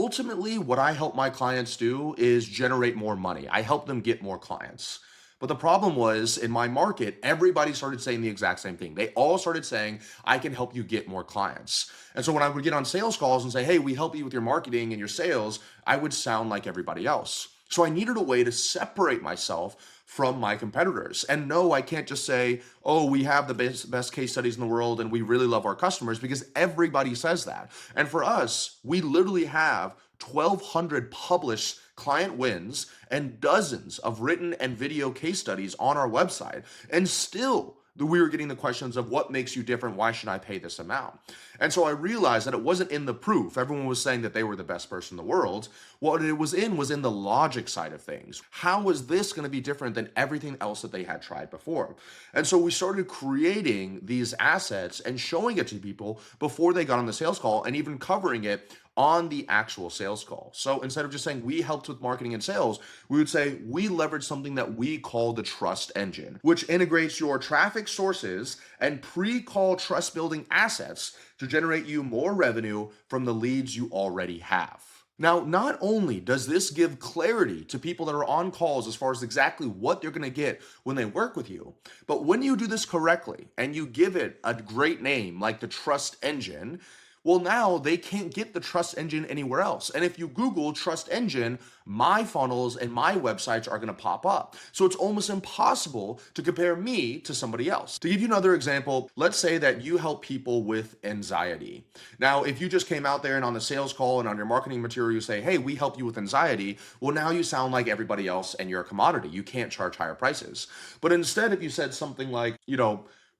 ultimately, what I help my clients do is generate more money. I help them get more clients. But the problem was in my market, everybody started saying the exact same thing. They all started saying, I can help you get more clients. And so when I would get on sales calls and say, hey, we help you with your marketing and your sales, I would sound like everybody else. So I needed a way to separate myself from my competitors. And no, I can't just say, oh, we have the best case studies in the world and we really love our customers because everybody says that. And for us, we literally have 1,200 published client wins and dozens of written and video case studies on our website. And still, we were getting the questions of what makes you different? Why should I pay this amount? And so I realized that it wasn't in the proof. Everyone was saying that they were the best person in the world. What it was in the logic side of things. How was this going to be different than everything else that they had tried before? And so we started creating these assets and showing it to people before they got on the sales call and even covering it on the actual sales call. So instead of just saying we helped with marketing and sales, we would say we leverage something that we call the trust engine, which integrates your traffic sources and pre-call trust building assets to generate you more revenue from the leads you already have. Now, not only does this give clarity to people that are on calls as far as exactly what they're going to get when they work with you, but when you do this correctly and you give it a great name like the trust engine, well, now they can't get the trust engine anywhere else. And if you Google trust engine, my funnels and my websites are going to pop up. So it's almost impossible to compare me to somebody else. To give you another example, let's say that you help people with anxiety. Now, if you just came out there and on the sales call and on your marketing material, you say, hey, we help you with anxiety. Well, now you sound like everybody else and you're a commodity. You can't charge higher prices. But instead, if you said something like,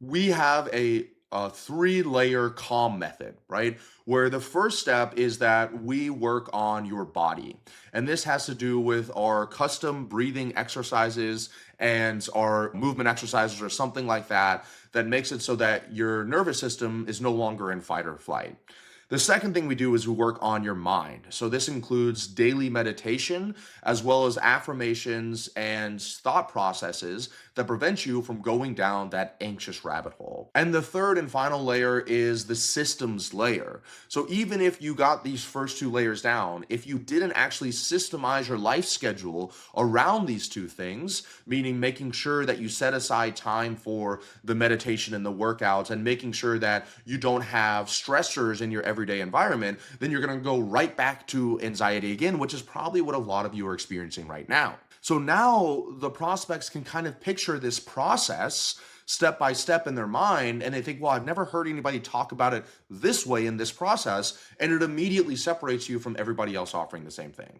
we have a 3-layer calm method, right? Where the first step is that we work on your body. And this has to do with our custom breathing exercises and our movement exercises or something like that, that makes it so that your nervous system is no longer in fight or flight. The second thing we do is we work on your mind. So this includes daily meditation, as well as affirmations and thought processes that prevent you from going down that anxious rabbit hole. And the third and final layer is the systems layer. So even if you got these first 2 layers down, if you didn't actually systemize your life schedule around these 2 things, meaning making sure that you set aside time for the meditation and the workouts and making sure that you don't have stressors in your everyday environment, then you're going to go right back to anxiety again, which is probably what a lot of you are experiencing right now. So now the prospects can kind of picture this process step by step in their mind, and they think, well, I've never heard anybody talk about it this way in this process, and it immediately separates you from everybody else offering the same thing.